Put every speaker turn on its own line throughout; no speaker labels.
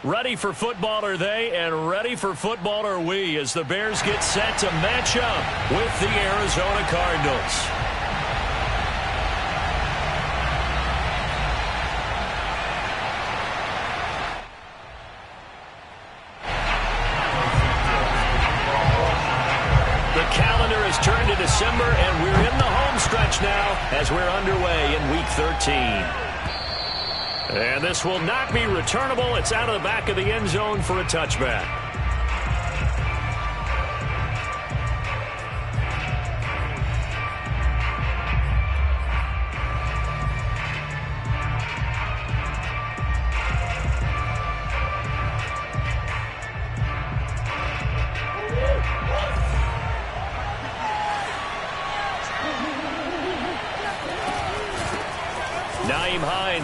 Ready for football are they, and ready for football are we as the Bears get set to match up with the Arizona Cardinals. The calendar has turned to December, and we're in the home stretch now as we're underway in Week 13. And this will not be returnable. It's out of the back of the end zone for a touchback.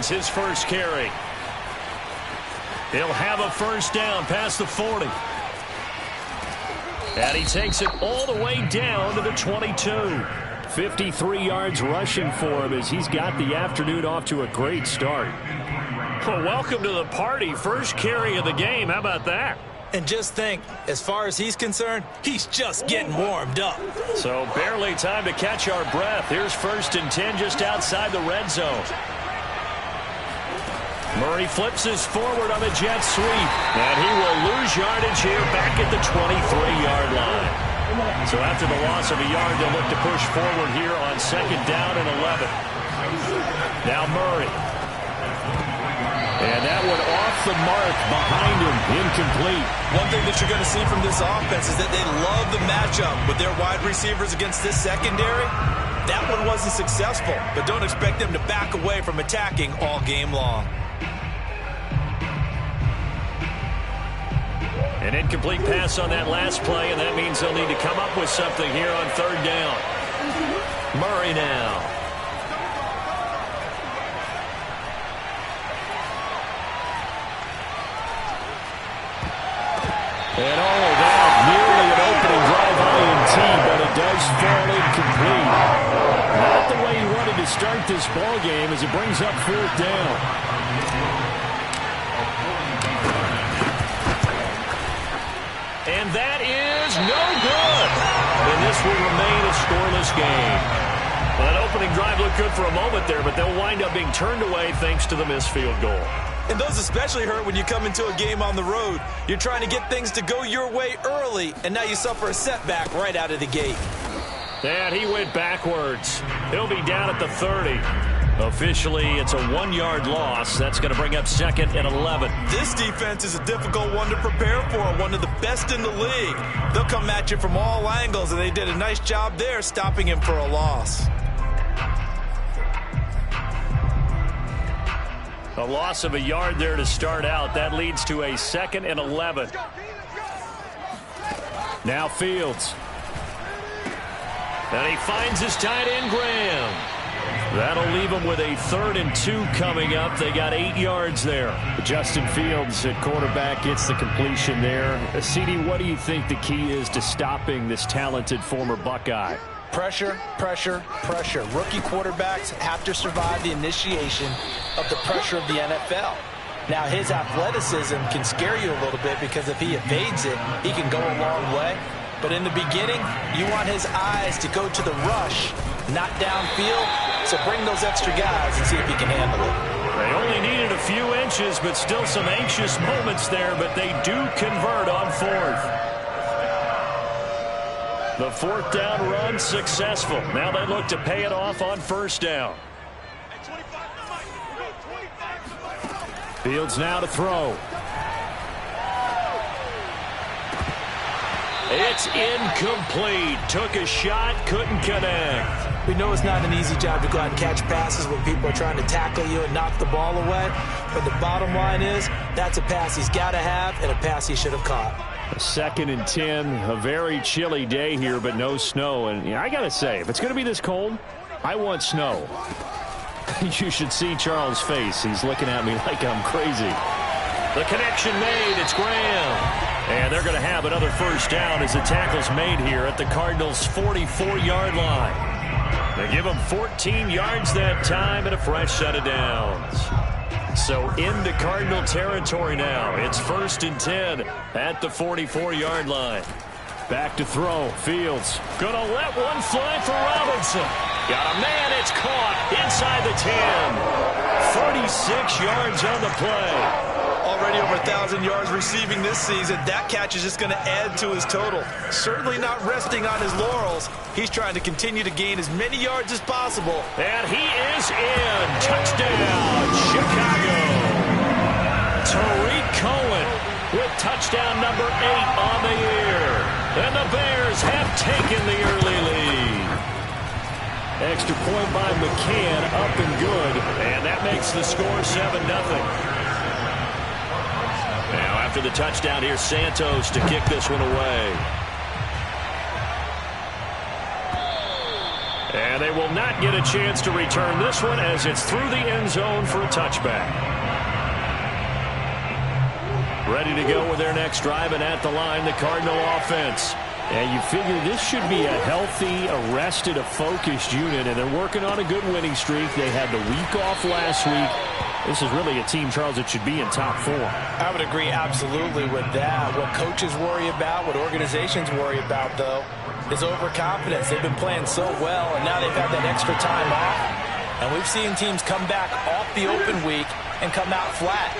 His first carry. He'll have a first down past the 40. And he takes it all the way down to the 22. 53 yards rushing for him as he's got the afternoon off to a great start. Well, welcome to the party. First carry of the game. How about that?
And just think, as far as he's concerned, he's just getting warmed up.
So barely time to catch our breath. Here's 1st and 10 just outside the red zone. Murray flips his forward on a jet sweep, and he will lose yardage here back at the 23-yard line. So after the loss of a yard, they'll look to push forward here on 2nd down and 11. Now Murray. And that one off the mark behind him, incomplete.
One thing that you're going to see from this offense is that they love the matchup with their wide receivers against this secondary. That one wasn't successful, but don't expect them to back away from attacking all game long.
An incomplete pass on that last play, and that means they'll need to come up with something here on 3rd down. Murray now. And all of that, nearly an opening drive INT, but it does fall incomplete. Not the way he wanted to start this ball game as it brings up 4th down. And that is no good. And this will remain a scoreless game. Well, that opening drive looked good for a moment there, but they'll wind up being turned away thanks to the missed field goal.
And those especially hurt when you come into a game on the road. You're trying to get things to go your way early, and now you suffer a setback right out of the gate.
And he went backwards. He'll be down at the 30. Officially, it's a 1-yard loss. That's going to bring up 2nd and 11.
This defense is a difficult one to prepare for, one of the best in the league. They'll come at you from all angles, and they did a nice job there stopping him for a loss.
A loss of a yard there to start out. That leads to a 2nd and 11. Now Fields. And he finds his tight end, Graham. That'll leave him with a 3rd and 2 coming up. They got 8 yards there.
Justin Fields at quarterback gets the completion there. CD, what do you think the key is to stopping this talented former Buckeye?
Pressure, pressure, pressure. Rookie quarterbacks have to survive the initiation of the pressure of the NFL. Now, his athleticism can scare you a little bit because if he evades it, he can go a long way. But in the beginning, you want his eyes to go to the rush, not downfield. So bring those extra guys and see if he can handle it.
They only needed a few inches, but still some anxious moments there, but they do convert on 4th. The 4th down run successful. Now they look to pay it off on 1st down. Fields now to throw. It's incomplete. Took a shot, couldn't connect.
We know it's not an easy job to go out and catch passes when people are trying to tackle you and knock the ball away. But the bottom line is, that's a pass he's got to have and a pass he should have caught.
2nd and 10, a very chilly day here, but no snow. And I got to say, if it's going to be this cold, I want snow. You should see Charles' face. He's looking at me like I'm crazy.
The connection made. It's Graham. And they're going to have another 1st down as the tackle's made here at the Cardinals' 44-yard line. They give him 14 yards that time and a fresh set of downs. So into Cardinal territory now. It's 1st and 10 at the 44-yard line.
Back to throw. Fields
gonna let one fly for Robinson. Got a man. It's caught inside the 10. 36 yards on the play.
Already over 1,000 yards receiving this season. That catch is just going to add to his total. Certainly not resting on his laurels. He's trying to continue to gain as many yards as possible.
And he is in. Touchdown, Chicago. Tariq Cohen with touchdown number 8 on the year. And the Bears have taken the early lead.
Extra point by McCann, up and good.
And that makes the score 7-0. Now after the touchdown, here's Santos to kick this one away. And they will not get a chance to return this one as it's through the end zone for a touchback. Ready to go with their next drive, and at the line, the Cardinal offense.
And you figure this should be a healthy, arrested, a focused unit, and they're working on a good winning streak. They had the week off last week. This is really a team, Charles, that should be in top 4.
I would agree absolutely with that. What coaches worry about, what organizations worry about, though, is overconfidence. They've been playing so well, and now they've had that extra time off. And we've seen teams come back off the open week and come out flat.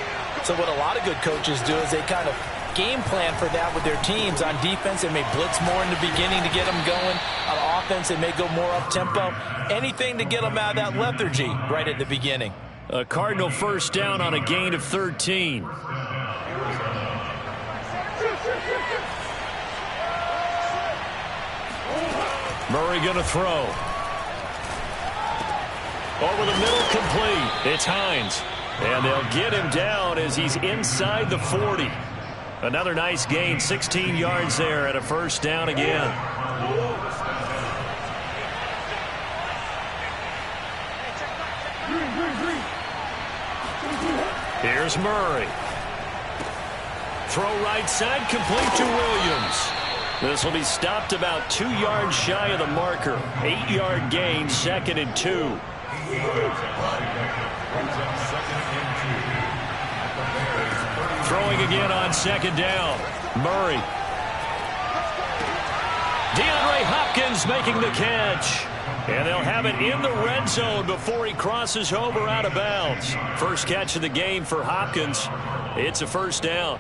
So what a lot of good coaches do is they kind of game plan for that with their teams. On defense, they may blitz more in the beginning to get them going. On offense, they may go more up-tempo. Anything to get them out of that lethargy right at the beginning.
A Cardinal first down on a gain of 13. Murray going to throw. Over the middle, complete. It's Hines. And they'll get him down as he's inside the 40. Another nice gain, 16 yards there at a first down again. Here's Murray. Throw right side, complete to Williams. This will be stopped about 2 yards shy of the marker. 8-yard gain, 2nd and 2. Throwing again on 2nd down. Murray. DeAndre Hopkins making the catch. And they'll have it in the red zone before he crosses over out of bounds. First catch of the game for Hopkins. It's a first down.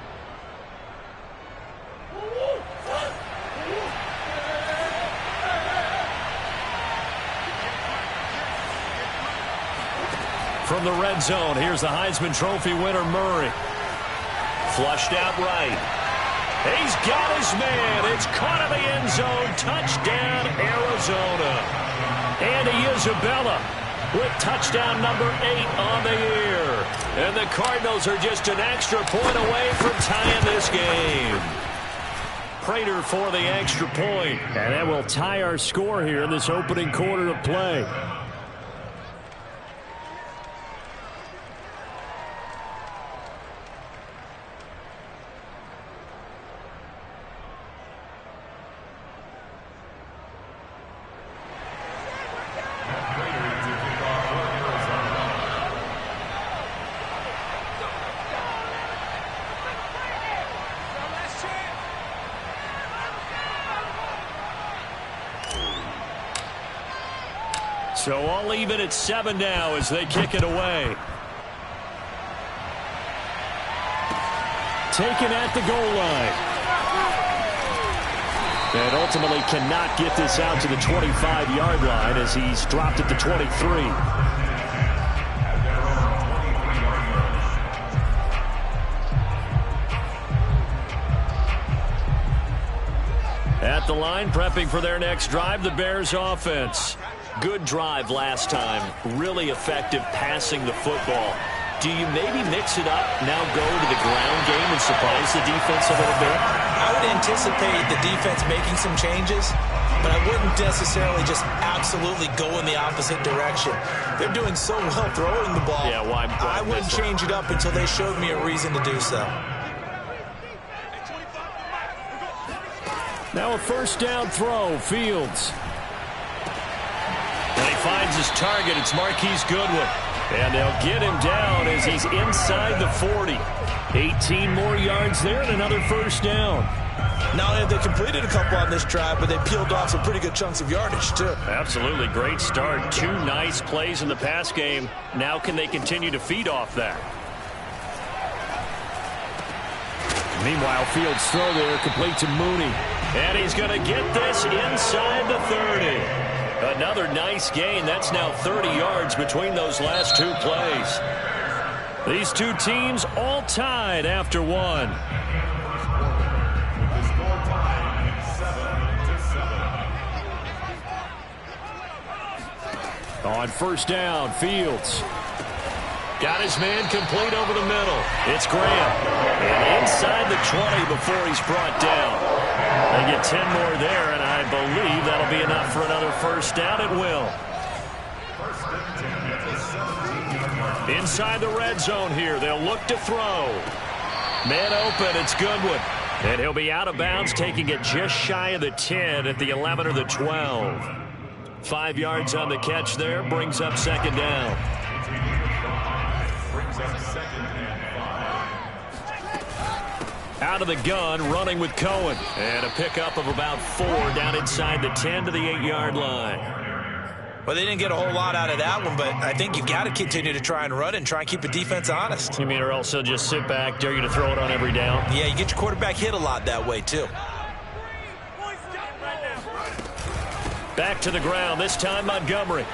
From the red zone, here's the Heisman Trophy winner, Murray. Flushed out right. He's got his man. It's caught in the end zone. Touchdown, Arizona. Andy Isabella with touchdown number 8 on the year. And the Cardinals are just an extra point away from tying this game. Prater for the extra point.
And that will tie our score here in this opening quarter of play.
So all even at 7 now as they kick it away.
Taken at the goal line. And ultimately cannot get this out to the 25-yard line as he's dropped at the 23. At the line, prepping for their next drive, the Bears offense.
Good drive last time. Really effective passing the football. Do you maybe mix it up, now go to the ground game and surprise the defense a little bit?
I would anticipate the defense making some changes, but I wouldn't necessarily just absolutely go in the opposite direction. They're doing so well throwing the ball.
Yeah, why
I wouldn't change it up until they showed me a reason to do so.
Now a first down throw, Fields.
And he finds his target. It's Marquise Goodwin. And they'll get him down as he's inside the 40. 18 more yards there and another first down.
Not only have they completed a couple on this drive, but they peeled off some pretty good chunks of yardage, too.
Absolutely. Great start. 2 nice plays in the pass game. Now can they continue to feed off that?
Meanwhile, Fields' throw there complete to Mooney.
And he's going to get this inside the 30. Another nice gain. That's now 30 yards between those last 2 plays. These 2 teams all tied after 1.
On first down, Fields.
Got his man complete over the middle. It's Graham. And inside the 20 before he's brought down. They get 10 more there, and I believe that'll be enough for another first down. It will. Inside the red zone here. They'll look to throw. Man open. It's Goodwin. And he'll be out of bounds, taking it just shy of the 10 at the 11 or the 12. 5 yards on the catch there. Brings up second down. Out of the gun, running with Cohen. And a pickup of about 4 down inside the 10 to the 8-yard line.
Well, they didn't get a whole lot out of that one, but I think you've got to continue to try and run and try and keep the defense honest.
You mean, or else they'll just sit back, dare you to throw it on every down?
Yeah, you get your quarterback hit a lot that way, too.
Back to the ground, this time Montgomery.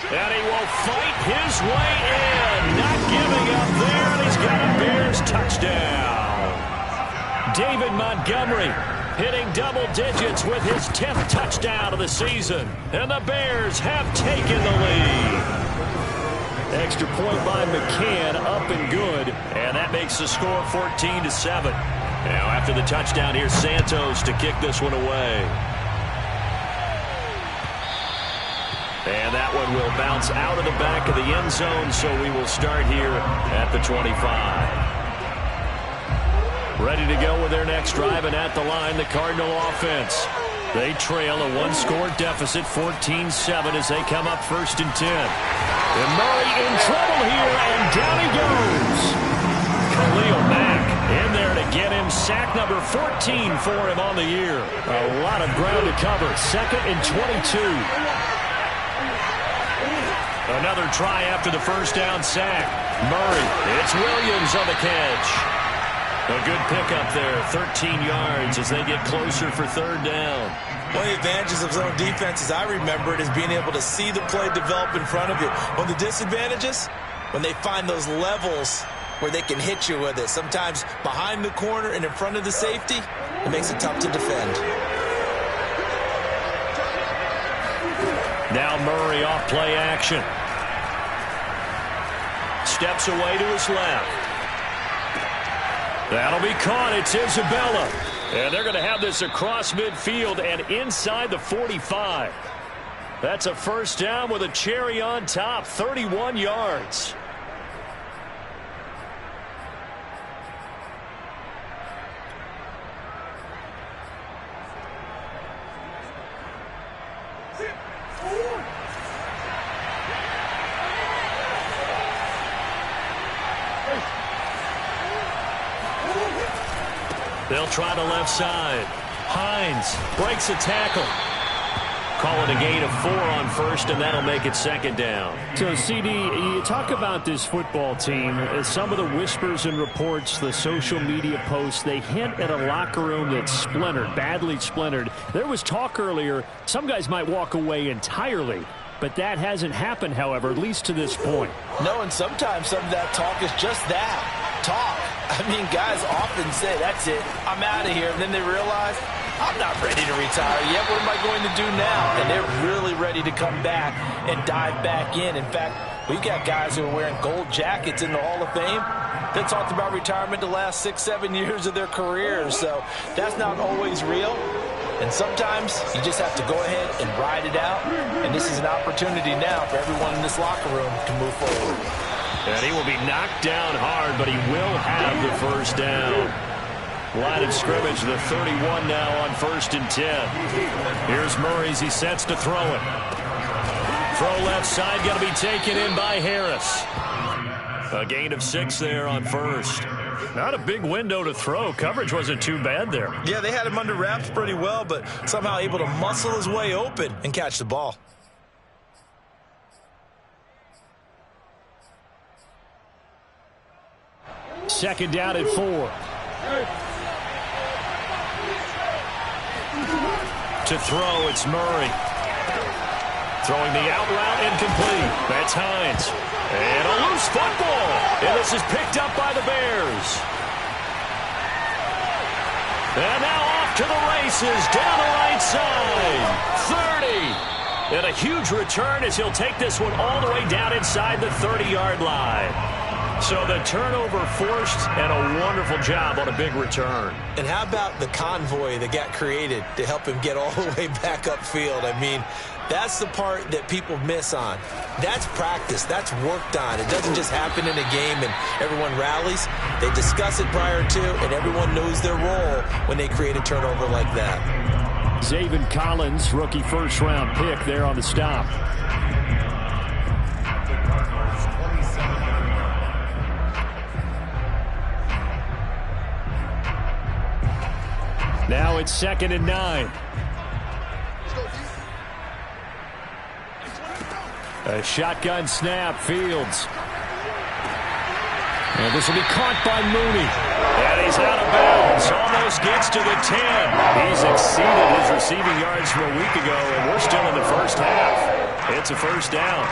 And he will fight his way in. Not giving up there, and he's got a Bears touchdown. David Montgomery hitting double digits with his 10th touchdown of the season. And the Bears have taken the lead. Extra point by McCann, up and good. And that makes the score 14-7. Now after the touchdown, here's Santos to kick this one away. And that one will bounce out of the back of the end zone, so we will start here at the 25. Ready to go with their next drive, and at the line, the Cardinal offense. They trail a 1-score deficit, 14-7, as they come up first and 10. And Murray in trouble here, and down he goes. Khalil Mack in there to get him sack number 14 for him on the year. A lot of ground to cover. 2nd and 22. Another try after the first down sack. Murray, it's Williams on the catch. A good pickup there, 13 yards as they get closer for 3rd down.
One of the advantages of zone defense, as I remember it, is being able to see the play develop in front of you. One of the disadvantages, when they find those levels where they can hit you with it. Sometimes behind the corner and in front of the safety, it makes it tough to defend.
Now Murray off play action. Steps away to his left. That'll be caught. It's Isabella. And they're going to have this across midfield and inside the 45. That's a first down with a cherry on top. 31 yards. They'll try the left side. Hines breaks a tackle. Call it a gain of 4 on first, and that'll make it 2nd down.
So, CD, you talk about this football team. Some of the whispers and reports, the social media posts, they hint at a locker room that's splintered, badly splintered. There was talk earlier, some guys might walk away entirely. But that hasn't happened, however, at least to this point.
No, and sometimes some of that talk is just that, talk. I mean, guys often say, that's it, I'm out of here. And then they realize, I'm not ready to retire yet. What am I going to do now? And they're really ready to come back and dive back in. In fact, we've got guys who are wearing gold jackets in the Hall of Fame that talked about retirement the last 6-7 years of their careers. So that's not always real. And sometimes you just have to go ahead and ride it out. And this is an opportunity now for everyone in this locker room to move forward.
And he will be knocked down hard, but he will have the first down. Line of scrimmage, the 31 now on 1st and 10. Here's Murray as he sets to throw it. Throw left side, going to be taken in by Harris. A gain of 6 there on first. Not a big window to throw. Coverage wasn't too bad there.
Yeah, they had him under wraps pretty well, but somehow able to muscle his way open and catch the ball.
Second down at 4.
To throw, it's Murray. Throwing the out route, incomplete. That's Hines. And a loose football. And this is picked up by the Bears. And now off to the races, down the right side. 30. And a huge return as he'll take this one all the way down inside the 30-yard line. So the turnover forced and a wonderful job on a big return.
And how about the convoy that got created to help him get all the way back upfield? I mean, that's the part that people miss on. That's practice. That's worked on. It doesn't just happen in a game and everyone rallies. They discuss it prior to, and everyone knows their role when they create a turnover like that.
Zaven Collins, rookie first-round pick there on the stop. Now it's 2nd and 9. A shotgun snap, Fields. And this will be caught by Mooney.
And he's out of bounds. Almost gets to the 10. He's exceeded his receiving yards from a week ago, and we're still in the first half. It's a first down.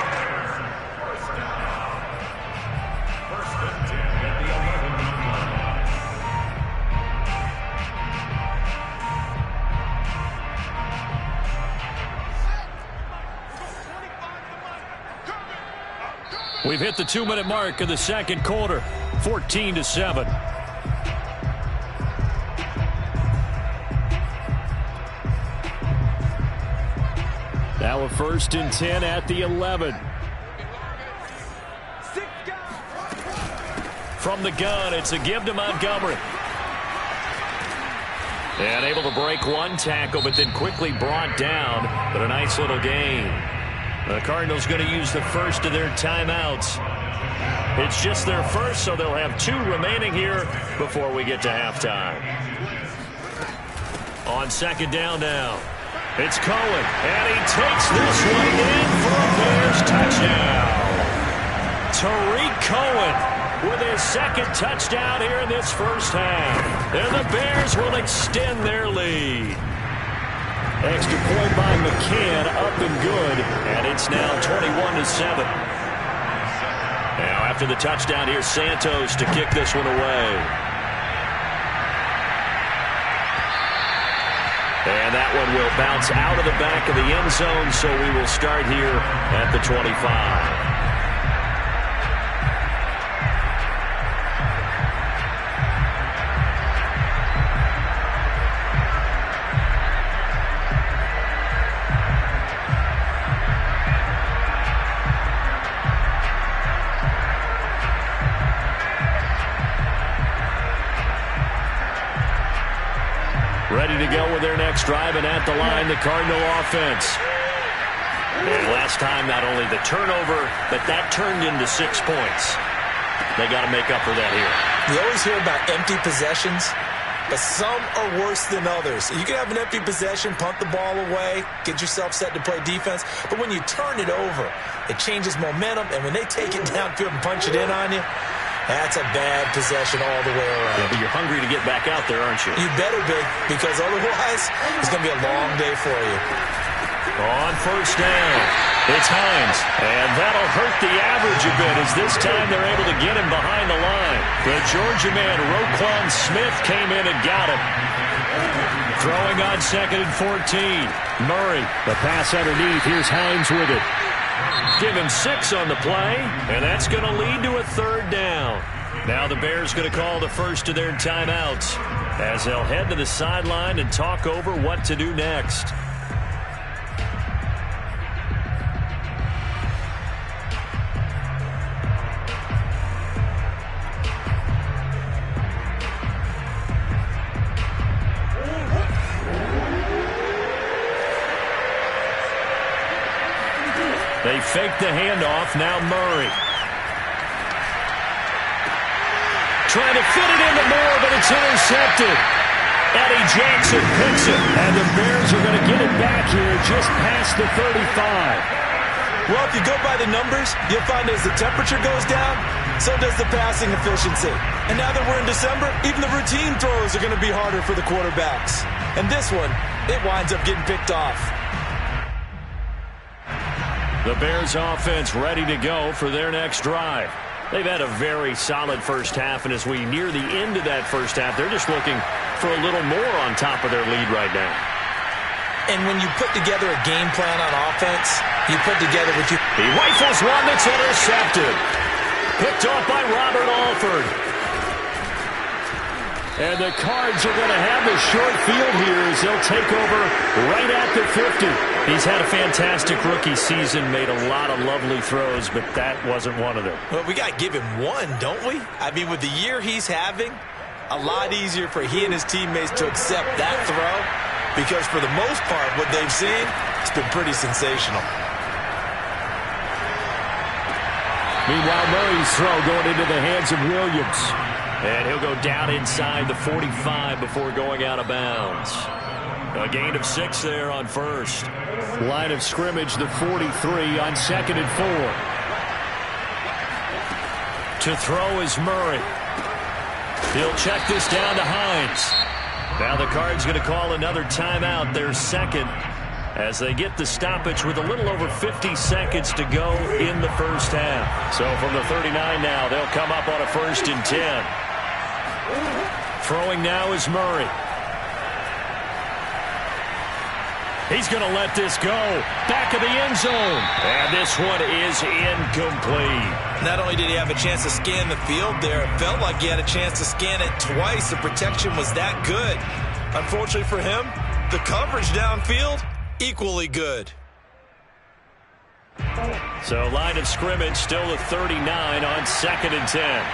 We've hit the 2-minute mark of the second quarter, 14-7.
Now a 1st and 10 at the 11.
From the gun, it's a give to Montgomery. And able to break one tackle, but then quickly brought down. But a nice little gain. The Cardinals going to use the first of their timeouts. It's just their first, so they'll have 2 remaining here before we get to halftime. On 2nd down now, it's Cohen, and he takes this one in for a Bears touchdown. Tariq Cohen with his 2nd touchdown here in this first half. And the Bears will extend their lead.
Extra point by McCann, up and good.
And it's now 21-7. Now after the touchdown, here's Santos to kick this one away. And that one will bounce out of the back of the end zone, so we will start here at the 25. Ready to go with their next drive, and at the line, the Cardinal offense. And last time, not only the turnover, but that turned into 6 points. They got to make up for that here.
You always hear about empty possessions, but some are worse than others. You can have an empty possession, punt the ball away, get yourself set to play defense, but when you turn it over, it changes momentum, and when they take it downfield and punch it in on you, that's a bad possession all the way around.
Yeah, but you're hungry to get back out there, aren't you?
You better be, because otherwise, it's going to be a long day for you.
On 1st down, it's Hines. And that'll hurt the average a bit as this time they're able to get him behind the line. The Georgia man, Roquan Smith, came in and got him. Throwing on 2nd and 14. Murray.
The pass underneath. Here's Hines with it.
Give him 6 on the play, and that's going to lead to a 3rd down. Now the Bears going to call the first of their timeouts as they'll head to the sideline and talk over what to do next. They fake the handoff. Now Murray. Trying to fit it into Moore, but it's intercepted. Eddie Jackson picks it, and the Bears are going to get it back here just past the 35.
Well, if you go by the numbers, you'll find as the temperature goes down, so does the passing efficiency. And now that we're in December, even the routine throws are going to be harder for the quarterbacks. And this one, it winds up getting picked off.
The Bears offense ready to go for their next drive. They've had a very solid first half, and as we near the end of that first half, they're just looking for a little more on top of their lead right now.
And when you put together a game plan on offense, you put together what you...
He rifles one that's intercepted. Picked off by Robert Alford. And the Cards are going to have the short field here as they'll take over right at the 50. He's had a fantastic rookie season, made a lot of lovely throws, but that wasn't one of them.
Well, we got to give him one, don't we? I mean, with the year he's having, a lot easier for he and his teammates to accept that throw, because for the most part, what they've seen, it's been pretty sensational.
Meanwhile, Murray's throw going into the hands of Williams.
And he'll go down inside the 45 before going out of bounds. A gain of 6 there on first.
Line of scrimmage, the 43 on 2nd and 4.
To throw is Murray. He'll check this down to Hines. Now the Cards going to call another timeout, their second, as they get the stoppage with a little over 50 seconds to go in the first half. So from the 39 now, they'll come up on a 1st and 10. Throwing now is Murray. He's going to let this go. Back of the end zone. And this one is incomplete.
Not only did he have a chance to scan the field there, it felt like he had a chance to scan it twice. The protection was that good. Unfortunately for him, the coverage downfield, equally good.
So line of scrimmage still the 39 on 2nd and 10.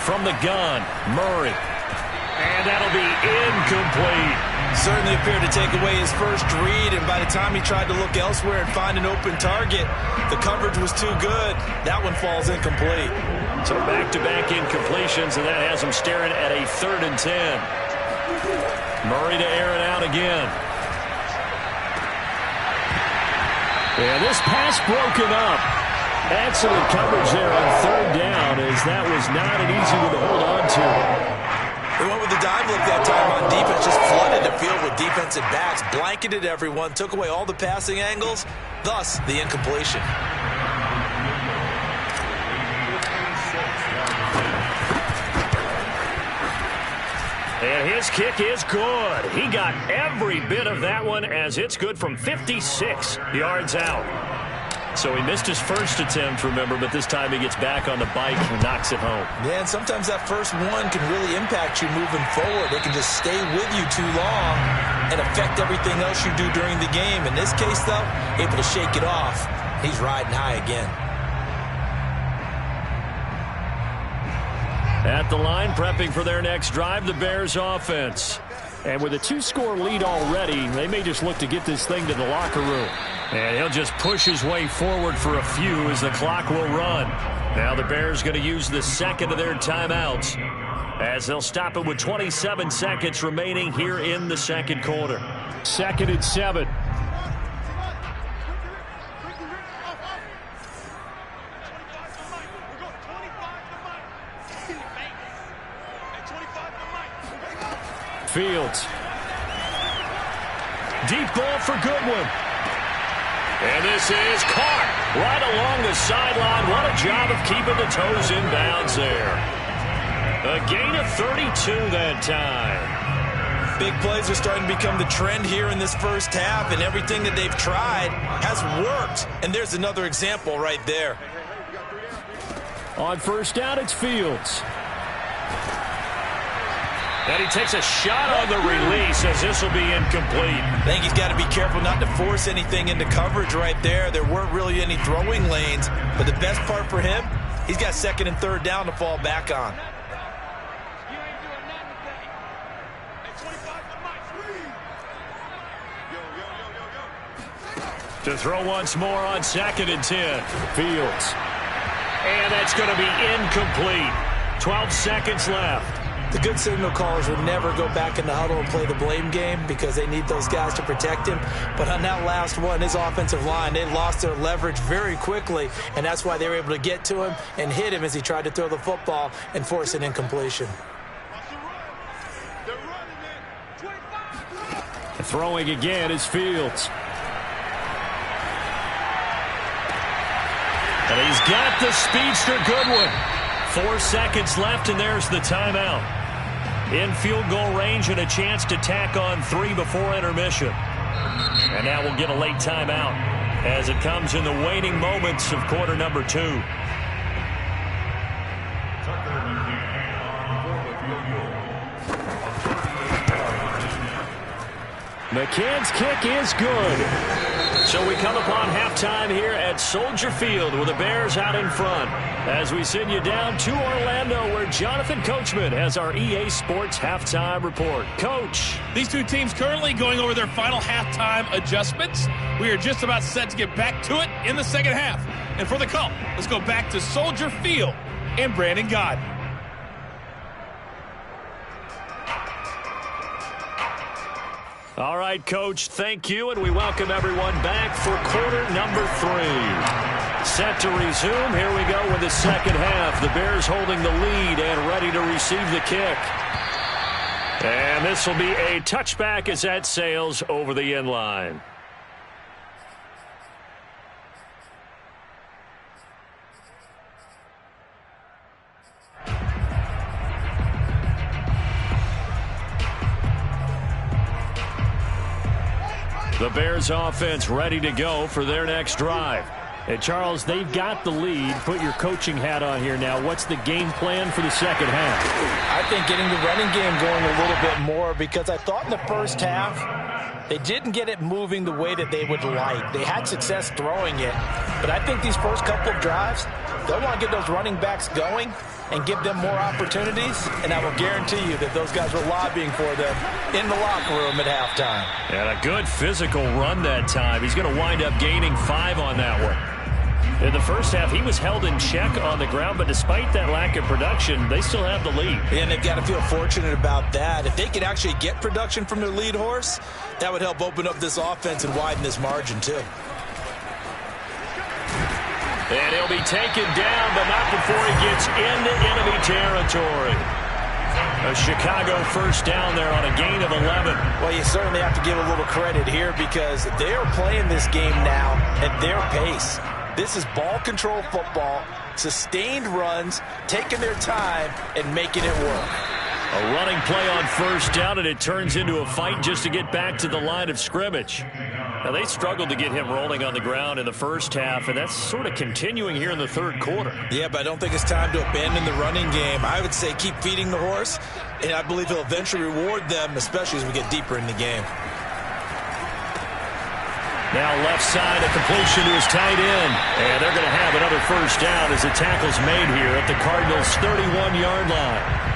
From the gun, Murray. And that'll be incomplete.
Certainly appeared to take away his first read, and by the time he tried to look elsewhere and find an open target, the coverage was too good. That one falls incomplete.
So back-to-back incompletions, and that has him staring at a 3rd and 10. Murray to air it out again.
And this pass broken up. Excellent coverage there on 3rd down, as that was not an easy one to hold on to.
They went with the dive look that time on defense, just flooded the field with defensive backs, blanketed everyone, took away all the passing angles, thus the incompletion.
And his kick is good. He got every bit of that one, as it's good from 56 yards out. So he missed his first attempt, remember, but this time he gets back on the bike and knocks it home.
Yeah, and sometimes that first one can really impact you moving forward. It can just stay with you too long and affect everything else you do during the game. In this case, though, able to shake it off. He's riding high again.
At the line, prepping for their next drive, the Bears offense.
And with a 2-score lead already, they may just look to get this thing to the locker room.
And he'll just push his way forward for a few as the clock will run. Now the Bears going to use the second of their timeouts, as they'll stop it with 27 seconds remaining here in the second quarter.
2nd and 7.
Fields. Deep ball for Goodwin. And this is caught right along the sideline. What a job of keeping the toes in bounds there. A gain of 32 that time.
Big plays are starting to become the trend here in this first half, and everything that they've tried has worked. And there's another example right there.
On 1st down, it's Fields.
And he takes a shot on the release, as this will be incomplete.
I think he's got to be careful not to force anything into coverage right there. There weren't really any throwing lanes, but the best part for him, he's got 2nd and 3rd down to fall back on.
To throw once more on 2nd and 10. Fields. And that's going to be incomplete. 12 seconds left.
The good signal callers would never go back in the huddle and play the blame game because they need those guys to protect him. But on that last one, his offensive line, they lost their leverage very quickly, and that's why they were able to get to him and hit him as he tried to throw the football and force an incompletion.
Throwing again is Fields.
And he's got the speedster Goodwin. 4 seconds left, and there's the timeout. In field goal range and a chance to tack on 3 before intermission. And now we'll get a late timeout as it comes in the waning moments of quarter number 2.
McCann's kick is good.
So we come upon halftime here at Soldier Field with the Bears out in front as we send you down to Orlando where Jonathan Coachman has our EA Sports halftime report. Coach.
These two teams currently going over their final halftime adjustments. We are just about set to get back to it in the second half. And for the call, let's go back to Soldier Field and Brandon Gott.
All right, Coach, thank you, and we welcome everyone back for quarter number 3. Set to resume. Here we go with the second half. The Bears holding the lead and ready to receive the kick. And this will be a touchback as that sails over the end line. The Bears offense ready to go for their next drive.
And Charles, they've got the lead. Put your coaching hat on here now. What's the game plan for the second half?
I think getting the running game going a little bit more because I thought in the first half they didn't get it moving the way that they would like. They had success throwing it, but I think these first couple of drives, they'll want to get those running backs going and give them more opportunities, and I will guarantee you that those guys were lobbying for them in the locker room at halftime.
And a good physical run that time. He's going to wind up gaining 5 on that one. In the first half, he was held in check on the ground, but despite that lack of production, they still have the lead.
And they've got to feel fortunate about that. If they could actually get production from their lead horse, that would help open up this offense and widen this margin too.
And he'll be taken down, but not before he gets into enemy territory. A Chicago first down there on a gain of 11.
Well, you certainly have to give a little credit here because they are playing this game now at their pace. This is ball control football, sustained runs, taking their time, and making it work.
A running play on first down, and it turns into a fight just to get back to the line of scrimmage. Now, they struggled to get him rolling on the ground in the first half, and that's sort of continuing here in the third quarter.
Yeah, but I don't think it's time to abandon the running game. I would say keep feeding the horse, and I believe he'll eventually reward them, especially as we get deeper in the game.
Now left side, a completion to his tight end. And they're going to have another first down as the tackle's made here at the Cardinals' 31-yard line.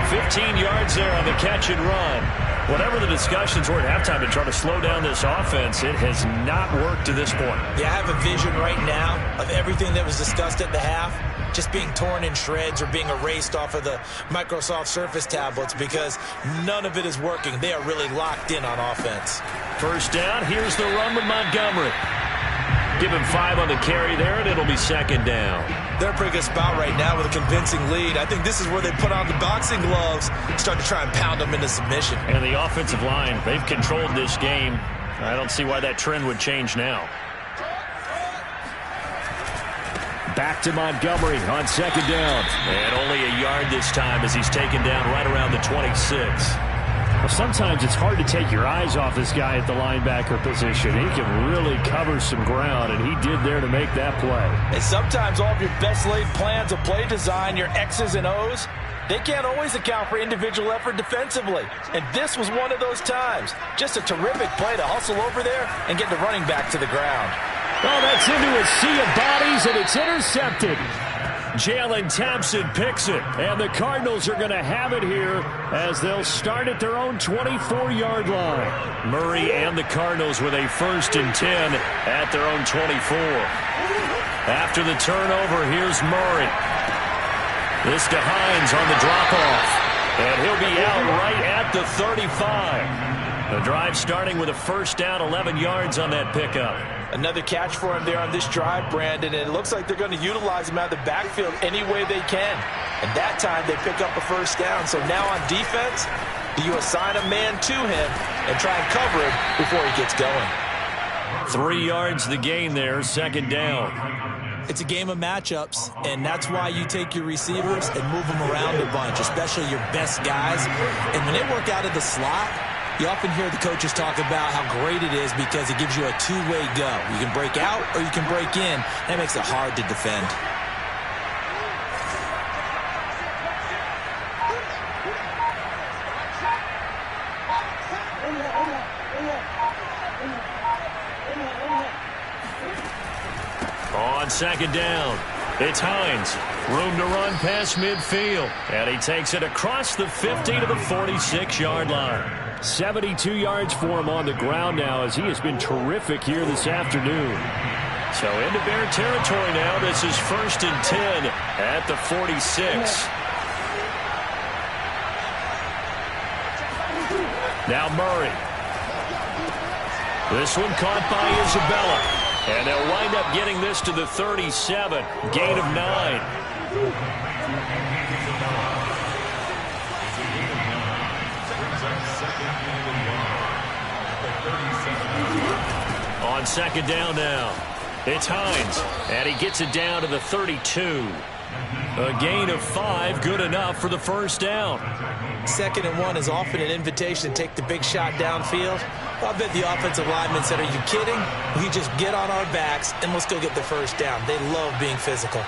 15 yards there on the catch and run. Whatever the discussions were at halftime to try to slow down this offense, it has not worked to this point.
Yeah, I have a vision right now of everything that was discussed at the half just being torn in shreds or being erased off of the Microsoft Surface tablets because none of it is working. They are really locked in on offense.
First down, here's the run with Montgomery. Give him 5 on the carry there, and it'll be second down.
They're in a pretty good spot right now with a convincing lead. I think this is where they put on the boxing gloves, start to try and pound them into submission.
And the offensive line, they've controlled this game. I don't see why that trend would change now.
Back to Montgomery on second down.
And only a yard this time as he's taken down right around the 26.
Well, sometimes it's hard to take your eyes off this guy at the linebacker position. He can really cover some ground, and he did there to make that play.
And sometimes all of your best laid plans of play design, your X's and O's, they can't always account for individual effort defensively. And this was one of those times. Just a terrific play to hustle over there and get the running back to the ground.
Oh, that's into a sea of bodies, and it's intercepted. Jalen Thompson picks it, and the Cardinals are going to have it here as they'll start at their own 24-yard line. Murray and the Cardinals with a 1st and 10 at their own 24. After the turnover, here's Murray. This to Hines on the drop-off, and he'll be out right at the 35. The drive starting with a 1st down, 11 yards on that pickup.
Another catch for him there on this drive, Brandon, and it looks like they're going to utilize him out of the backfield any way they can. And that time they pick up a 1st down. So now on defense, do you assign a man to him and try and cover him before he gets going?
3 yards the gain there, 2nd down.
It's a game of matchups, and that's why you take your receivers and move them around a bunch, especially your best guys. And when they work out of the slot, you often hear the coaches talk about how great it is because it gives you a two-way go. You can break out or you can break in. That makes it hard to defend.
On 2nd down, it's Hines. Room to run past midfield. And he takes it across the 50 to the 46-yard line. 72 yards for him on the ground now as he has been terrific here this afternoon. So into Bear territory now. This is 1st and 10 at the 46. Now Murray. This one caught by Isabella. And they'll wind up getting this to the 37. Gain of 9. On 2nd down now, it's Hines, and he gets it down to the 32. A gain of 5, good enough for the 1st down.
2nd and 1 is often an invitation to take the big shot downfield. I bet the offensive linemen said, are you kidding? We just get on our backs and let's go get the 1st down. They love being physical.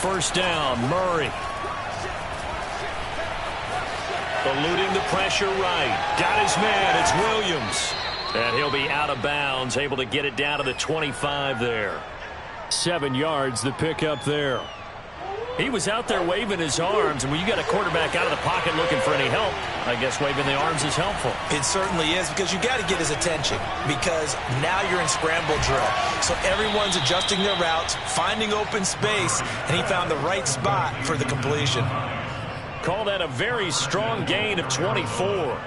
1st down, Murray. Eluding the pressure right. Got his man, it's Williams. And he'll be out of bounds, able to get it down to the 25 there. 7 yards, the pickup there. He was out there waving his arms, and when you got a quarterback out of the pocket looking for any help, I guess waving the arms is helpful.
It certainly is, because you got to get his attention, because now you're in scramble drill. So everyone's adjusting their routes, finding open space, and he found the right spot for the completion.
Call that a very strong gain of 24.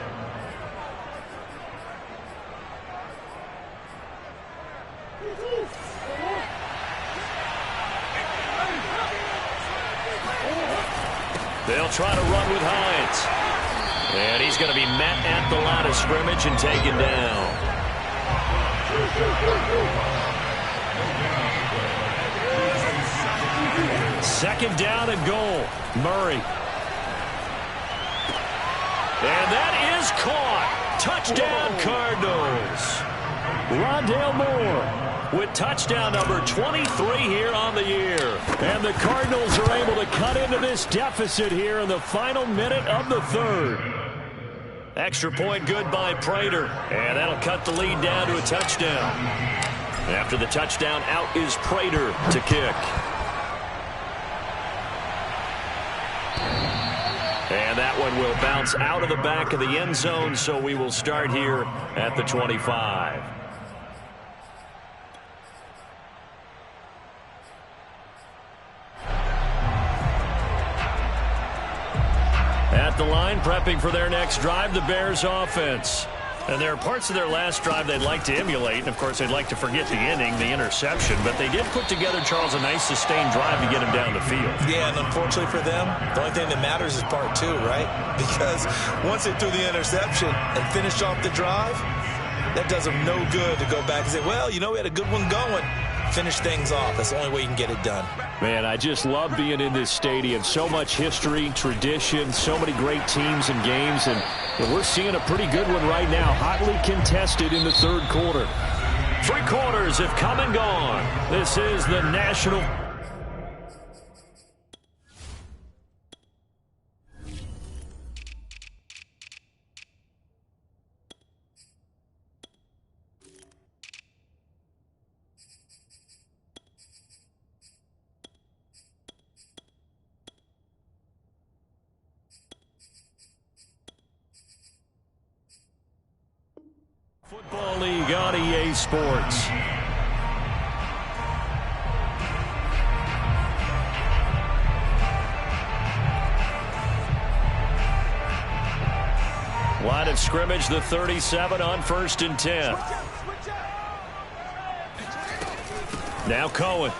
They'll try to run with Hines. And he's going to be met at the line of scrimmage and taken down. Second down and goal. Murray. And that is caught. Touchdown, Cardinals. Rondale Moore with touchdown number 23 here on the year. And the Cardinals are able to cut into this deficit here in the final minute of the 3rd. Extra point good by Prater. And that'll cut the lead down to a touchdown. After the touchdown, out is Prater to kick. And that one will bounce out of the back of the end zone, so we will start here at the 25. At the line, prepping for their next drive, the Bears offense. And there are parts of their last drive they'd like to emulate. And, of course, they'd like to forget the inning, the interception. But they did put together, Charles, a nice sustained drive to get him down the field.
Yeah, and unfortunately for them, the only thing that matters is part 2, right? Because once they threw the interception and finished off the drive, that does them no good to go back and say, well, you know, we had a good one going. Finish things off. That's the only way you can get it done.
Man, I just love being in this stadium. So much history, tradition, so many great teams and games. And we're seeing a pretty good one right now. Hotly contested in the 3rd quarter. 3 quarters have come and gone. This is the National
Football League on EA Sports. Line of scrimmage, the 37 on 1st and 10. Now Cohen.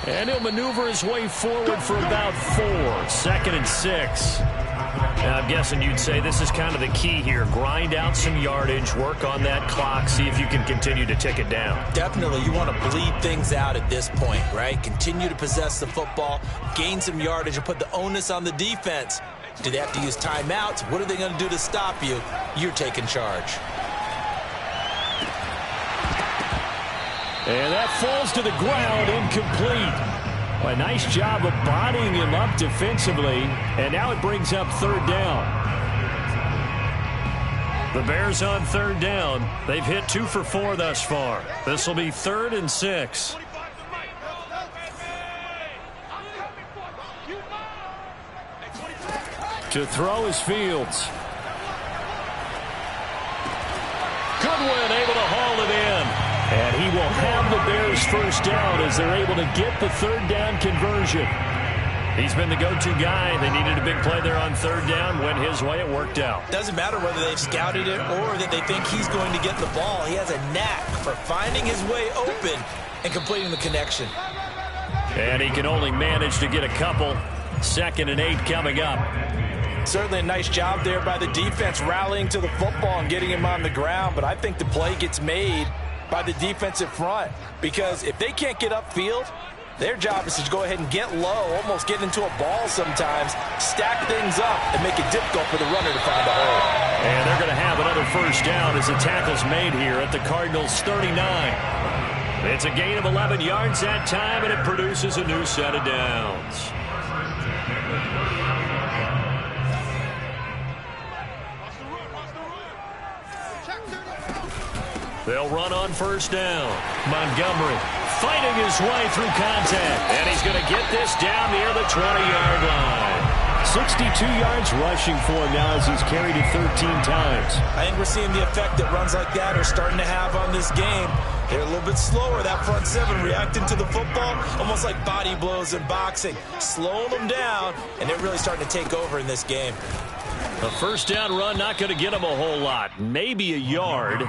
And he'll maneuver his way forward for about 4. 2nd and 6. And I'm guessing you'd say this is kind of the key here. Grind out some yardage, work on that clock, see if you can continue to tick it down.
Definitely, you want to bleed things out at this point, right? Continue to possess the football, gain some yardage, and put the onus on the defense. Do they have to use timeouts? What are they going to do to stop you? You're taking charge.
And that falls to the ground, incomplete. A nice job of bodying him up defensively, and now it brings up 3rd down.
The Bears on 3rd down. They've hit 2 for 4 thus far. This will be 3rd and 6.
To throw is Fields.
Goodwin able to haul it in.
And he will have the Bears 1st down as they're able to get the 3rd down conversion.
He's been the go-to guy. They needed a big play there on 3rd down. Went his way. It worked out.
Doesn't matter whether they've scouted it or that they think he's going to get the ball. He has a knack for finding his way open and completing the connection.
And he can only manage to get a couple. 2nd and 8 coming up.
Certainly a nice job there by the defense rallying to the football and getting him on the ground. But I think the play gets made by the defensive front, because if they can't get upfield, their job is to go ahead and get low, almost get into a ball sometimes, stack things up, and make it difficult for the runner to find a hole.
And they're going to have another 1st down as the tackle's made here at the Cardinals' 39. It's a gain of 11 yards that time, and it produces a new set of downs. They'll run on 1st down. Montgomery fighting his way through contact. And he's going to get this down near the 20-yard line.
62 yards rushing for him now as he's carried it 13 times.
I think we're seeing the effect that runs like that are starting to have on this game. They're a little bit slower, that front 7, reacting to the football, almost like body blows in boxing. Slowing them down, and they're really starting to take over in this game.
A 1st down run, not going to get him a whole lot. Maybe a yard.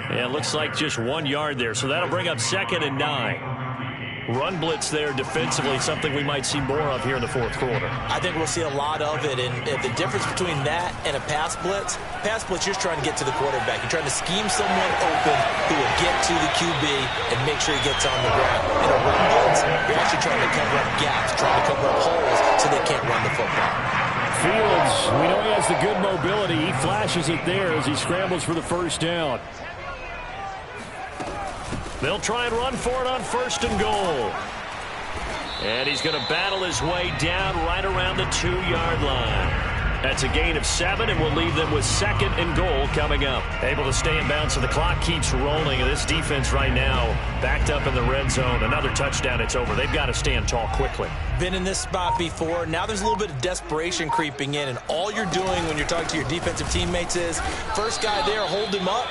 And it looks like just 1 yard there. So that'll bring up 2nd and 9. Run blitz there defensively, something we might see more of here in the 4th quarter.
I think we'll see a lot of it. And the difference between that and a pass blitz, you're trying to get to the quarterback. You're trying to scheme someone open who will get to the QB and make sure he gets on the ground. In a run blitz, you're actually trying to cover up gaps, trying to cover up holes so they can't run the football.
Fields, we know he has the good mobility. He flashes it there as he scrambles for the 1st down.
They'll try and run for it on 1st and goal. And he's going to battle his way down right around the 2-yard line. That's a gain of 7, and we'll leave them with 2nd and goal coming up. Able to stay in bounds, so the clock keeps rolling. And this defense right now backed up in the red zone. Another touchdown, it's over. They've got to stand tall quickly.
Been in this spot before. Now there's a little bit of desperation creeping in, and all you're doing when you're talking to your defensive teammates is, first guy there, hold him up.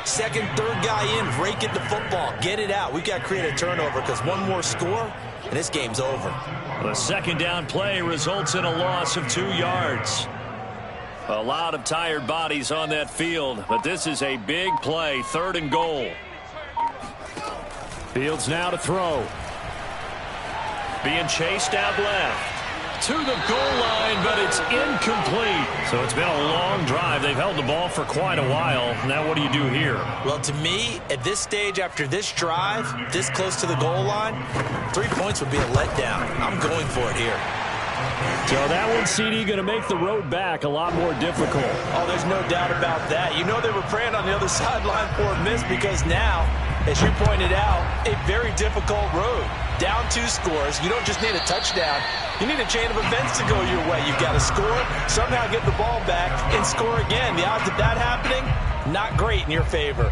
2nd, 3rd guy in, rake it the football. Get it out. We've got to create a turnover because one more score, and this game's over.
The 2nd down play results in a loss of 2 yards. A lot of tired bodies on that field, but this is a big play. 3rd and goal.
Fields now to throw.
Being chased out left. To the goal line, but it's incomplete. So it's been a long drive. They've held the ball for quite a while. Now what do you do here?
Well, to me, at this stage, after this drive, this close to the goal line, 3 points would be a letdown. I'm going for it here.
So that one, CD, going to make the road back a lot more difficult.
Oh, there's no doubt about that. You know they were praying on the other sideline for a miss because now, as you pointed out, a very difficult road. Down 2 scores. You don't just need a touchdown. You need a chain of events to go your way. You've got to score, somehow get the ball back, and score again. The odds of that happening, not great in your favor.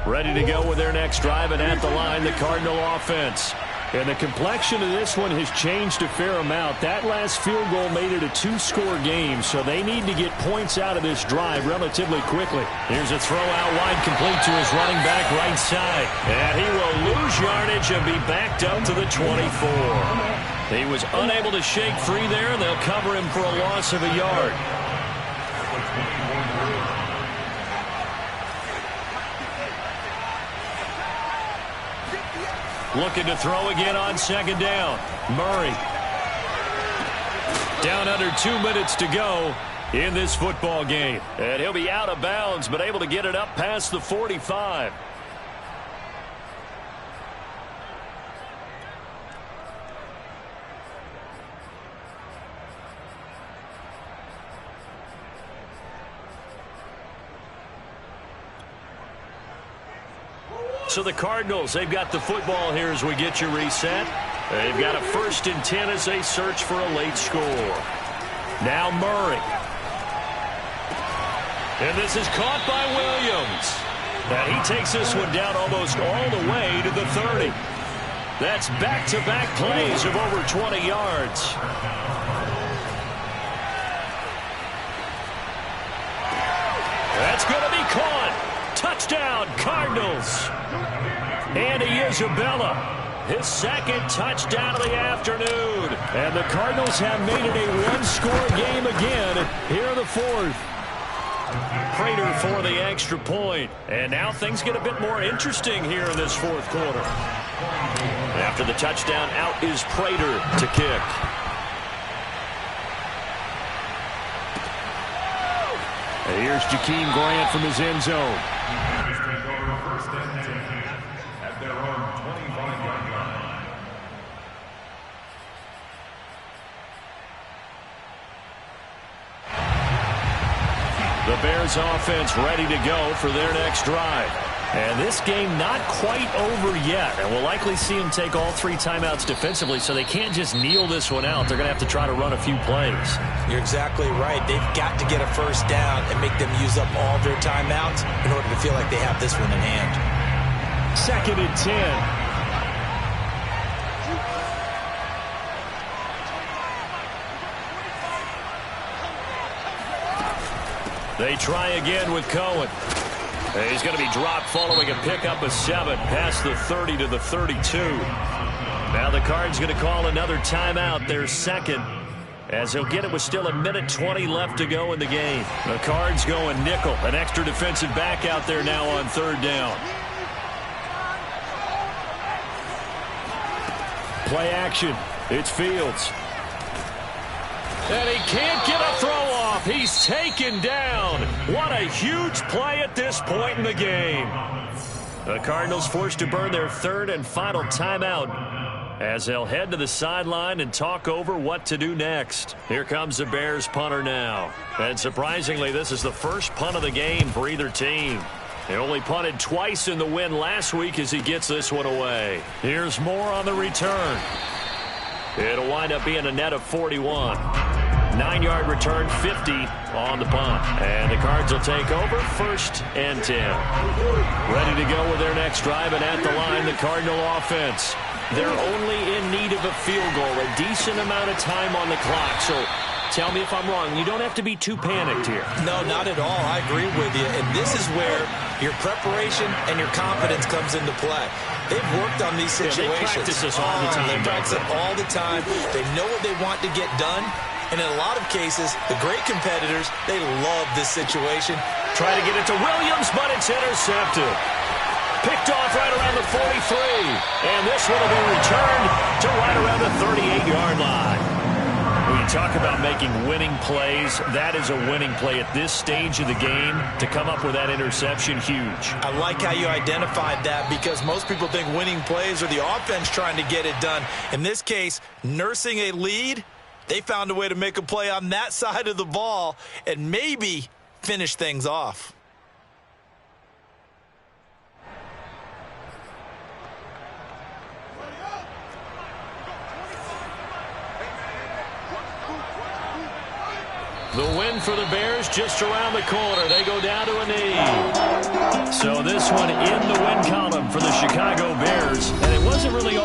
Ready to go with their next drive, and at the line, the Cardinal offense.
And the complexion of this one has changed a fair amount. That last field goal made it a 2-score game, so they need to get points out of this drive relatively quickly.
Here's a throw out wide, complete to his running back right side. And he will lose yardage and be backed up to the 24. He was unable to shake free there, and they'll cover him for a loss of a yard. Looking to throw again on second down. Murray. Down under 2 minutes to go in this football game. And he'll be out of bounds, but able to get it up past the 45. So the Cardinals, they've got the football here as we get you reset. They've got a 1st and 10 as they search for a late score. Now Murray. And this is caught by Williams. And he takes this one down almost all the way to the 30. That's back-to-back plays of over 20 yards. That's going to be caught. Touchdown, Cardinals. Andy Isabella, his 2nd touchdown of the afternoon.
And the Cardinals have made it a 1-score game again here in the 4th.
Prater for the extra point. And now things get a bit more interesting here in this 4th quarter. After the touchdown, out is Prater to kick.
And here's Jakeem Grant from his end zone.
The Bears offense ready to go for their next drive. And this game not quite over yet. And we'll likely see them take all 3 timeouts defensively, so they can't just kneel this one out. They're going to have to try to run a few plays.
You're exactly right. They've got to get a 1st down and make them use up all their timeouts in order to feel like they have this one in hand.
2nd and 10.
They try again with Cohen. He's going to be dropped following a pickup of 7 past the 30 to the 32. Now the Cards going to call another timeout, their 2nd, as he'll get it with still 1:20 left to go in the game. The Cards going nickel, an extra defensive back out there now on 3rd down.
Play action. It's Fields.
And he can't get a throw off. He's taken down. What a huge play at this point in the game. The Cardinals forced to burn their 3rd and final timeout as they'll head to the sideline and talk over what to do next. Here comes the Bears punter now. And surprisingly, this is the first punt of the game for either team. He only punted twice in the win last week as he gets this one away. Here's more on the return. It'll wind up being a net of 41. 9-yard return, 50 on the punt. And the Cards will take over 1st and 10. Ready to go with their next drive, and at the line, the Cardinal offense. They're only in need of a field goal, a decent amount of time on the clock. So tell me if I'm wrong. You don't have to be too panicked here.
No, not at all. I agree with you. And this is where your preparation and your confidence comes into play. They've worked on these situations.
They practice this all the time.
They practice it all the time. They know what they want to get done. And in a lot of cases, the great competitors, they love this situation.
Try to get it to Williams, but it's intercepted. Picked off right around the 43. And this one will be returned to right around the 38-yard line. When you talk about making winning plays, that is a winning play at this stage of the game. To come up with that interception, huge.
I like how you identified that, because most people think winning plays are the offense trying to get it done. In this case, nursing a lead, they found a way to make a play on that side of the ball and maybe finish things off.
The win for the Bears just around the corner. They go down to a knee. So this one in the win column for the Chicago Bears. And it wasn't really